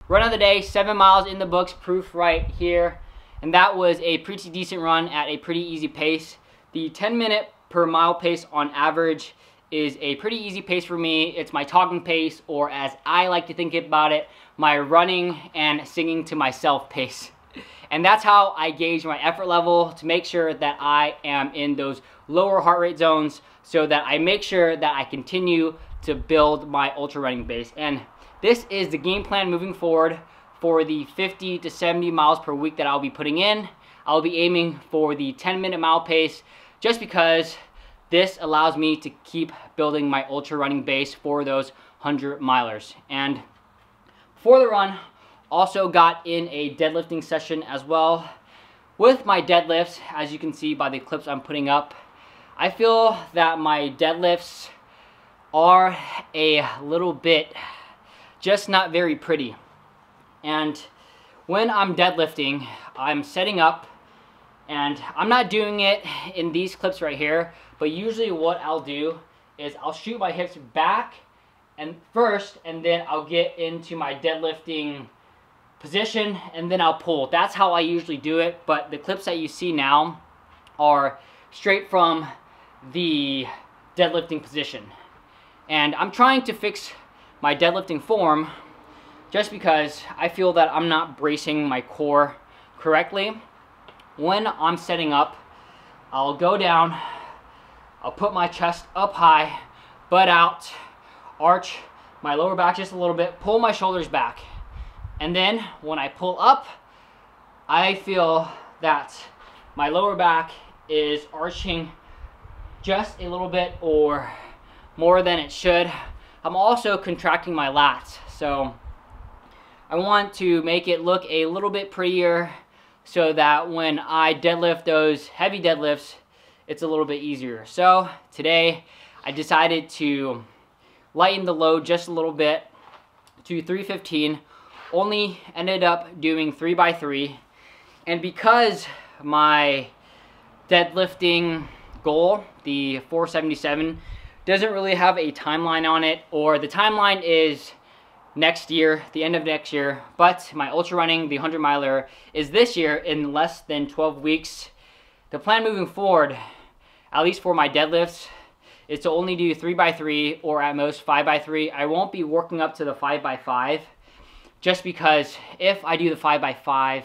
Run of the day, 7 miles in the books, proof right here. And that was a pretty decent run at a pretty easy pace. The 10-minute per mile pace on average is a pretty easy pace for me. It's my talking pace, or as I like to think about it, my running and singing to myself pace. And that's how I gauge my effort level to make sure that I am in those lower heart rate zones so that I make sure that I continue to build my ultra running base. And this is the game plan moving forward for the 50 to 70 miles per week that I'll be putting in. I'll be aiming for the 10-minute mile pace just because this allows me to keep building my ultra running base for those 100 milers. And for the run, also got in a deadlifting session as well. With my deadlifts, as you can see by the clips I'm putting up, I feel that my deadlifts are a little bit just not very pretty. And when I'm deadlifting, I'm setting up, and I'm not doing it in these clips right here, but usually what I'll do is I'll shoot my hips back and first, and then I'll get into my deadlifting position, and then I'll pull. That's how I usually do it, but the clips that you see now are straight from the deadlifting position. And I'm trying to fix my deadlifting form just because I feel that I'm not bracing my core correctly. When I'm setting up, I'll go down, I'll put my chest up high, butt out, arch my lower back just a little bit, pull my shoulders back. And then when I pull up, I feel that my lower back is arching just a little bit or more than it should. I'm also contracting my lats, so I want to make it look a little bit prettier so that when I deadlift those heavy deadlifts, it's a little bit easier. So today I decided to lighten the load just a little bit to 315. Only ended up doing 3x3, and because my deadlifting goal, the 477, doesn't really have a timeline on it, or the timeline is next year, the end of next year, but my ultra running, the 100 miler, is this year in less than 12 weeks. The plan moving forward, at least for my deadlifts, is to only do 3x3 or at most 5x3. I won't be working up to the 5x5 just because if I do the 5x5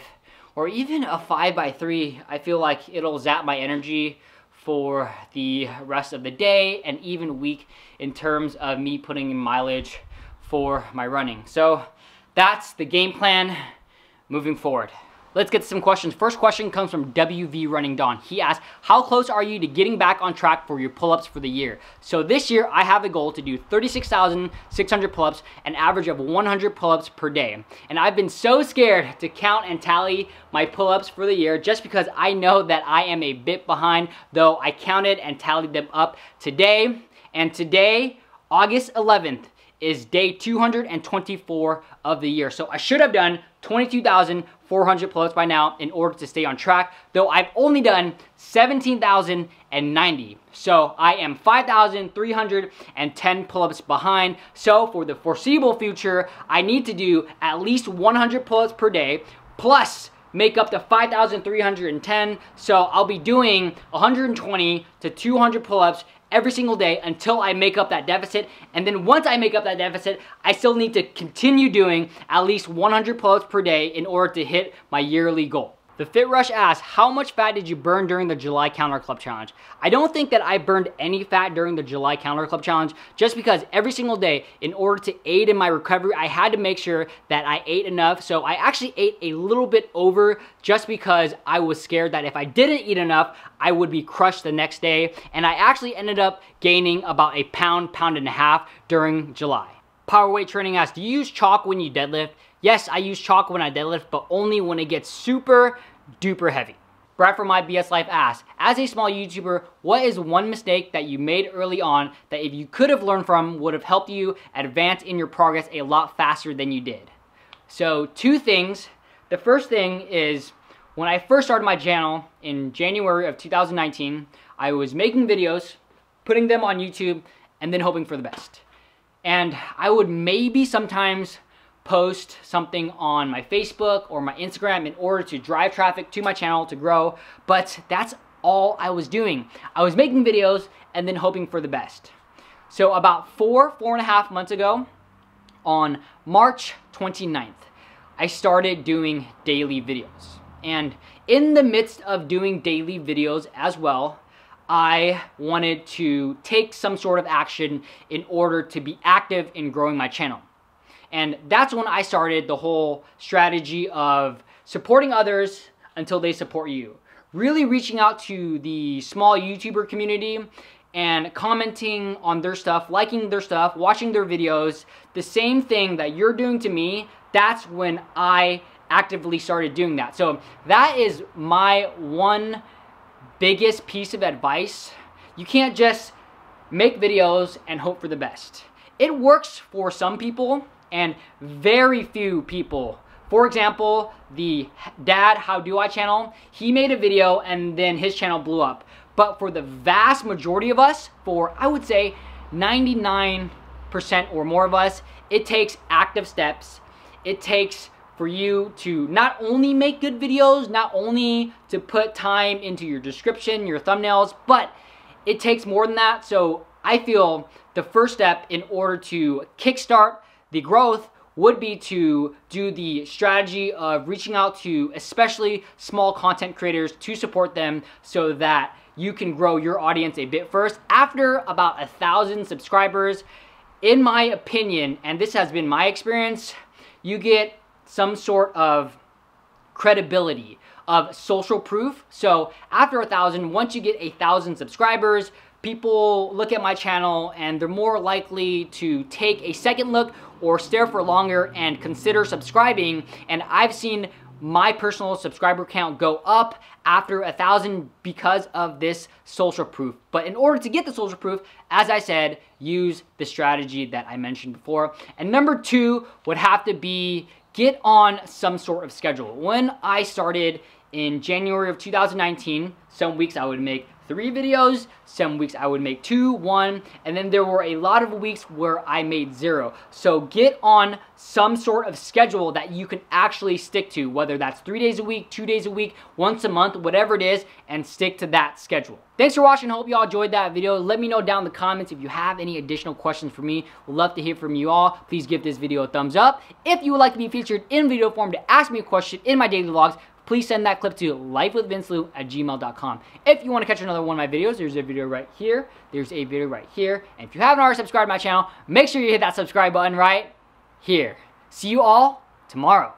or even a 5x3, I feel like it'll zap my energy for the rest of the day and even week in terms of me putting in mileage for my running. So that's the game plan moving forward. Let's get to some questions. First question comes from WV Running Dawn. He asks, how close are you to getting back on track for your pull-ups for the year? So this year, I have a goal to do 36,600 pull-ups, an average of 100 pull-ups per day. And I've been so scared to count and tally my pull-ups for the year just because I know that I am a bit behind, though I counted and tallied them up today. And today, August 11th, is day 224 of the year. So I should have done 22,400 pull-ups by now in order to stay on track, though I've only done 17,090. So I am 5,310 pull-ups behind. So for the foreseeable future, I need to do at least 100 pull-ups per day, plus make up to 5,310. So I'll be doing 120 to 200 pull-ups every single day until I make up that deficit. And then once I make up that deficit, I still need to continue doing at least 100 pull-ups per day in order to hit my yearly goal. The Fit Rush asks, how much fat did you burn during the July Counter Club Challenge? I don't think that I burned any fat during the July Counter Club Challenge just because every single day, in order to aid in my recovery, I had to make sure that I ate enough. So I actually ate a little bit over just because I was scared that if I didn't eat enough, I would be crushed the next day. And I actually ended up gaining about a pound, pound and a half during July. Power Weight Training asks, do you use chalk when you deadlift? Yes, I use chalk when I deadlift, but only when it gets super duper heavy. Brad from My BS Life asks, as a small YouTuber, what is one mistake that you made early on that if you could have learned from would have helped you advance in your progress a lot faster than you did? So 2 things. The first thing is when I first started my channel in January of 2019, I was making videos, putting them on YouTube, and then hoping for the best. And I would maybe sometimes post something on my Facebook or my Instagram in order to drive traffic to my channel to grow, but that's all I was doing. I was making videos and then hoping for the best. So about 4.5 months ago, on March 29th, I started doing daily videos. And in the midst of doing daily videos as well, I wanted to take some sort of action in order to be active in growing my channel. And that's when I started the whole strategy of supporting others until they support you. Really reaching out to the small YouTuber community and commenting on their stuff, liking their stuff, watching their videos. The same thing that you're doing to me, that's when I actively started doing that. So that is my one biggest piece of advice. You can't just make videos and hope for the best. It works for some people and very few people. For example, the Dad How Do I channel, he made a video and then his channel blew up. But for the vast majority of us, for I would say 99% or more of us, it takes active steps. It takes for you to not only make good videos, not only to put time into your description, your thumbnails, but it takes more than that. So I feel the first step in order to kickstart the growth would be to do the strategy of reaching out to especially small content creators to support them so that you can grow your audience a bit first. After about 1,000 subscribers, in my opinion, and this has been my experience, you get some sort of credibility of social proof. So after 1,000, once you get 1,000 subscribers, people look at my channel and they're more likely to take a second look or stare for longer and consider subscribing. And I've seen my personal subscriber count go up after 1,000 because of this social proof. But in order to get the social proof, as I said, use the strategy that I mentioned before. And number 2 would have to be get on some sort of schedule. When I started in January of 2019, some weeks I would make 3 videos, some weeks I would make 2, 1, and then there were a lot of weeks where I made 0. So get on some sort of schedule that you can actually stick to, whether that's 3 days a week, 2 days a week, once a month, whatever it is, and stick to that schedule. Thanks for watching. Hope you all enjoyed that video. Let me know down in the comments if you have any additional questions for me. We'd love to hear from you all. Please give this video a thumbs up. If you would like to be featured in video form to ask me a question in my daily vlogs, please send that clip to lifewithvincelou@gmail.com. If you want to catch another one of my videos, there's a video right here. There's a video right here. And if you haven't already subscribed to my channel, make sure you hit that subscribe button right here. See you all tomorrow.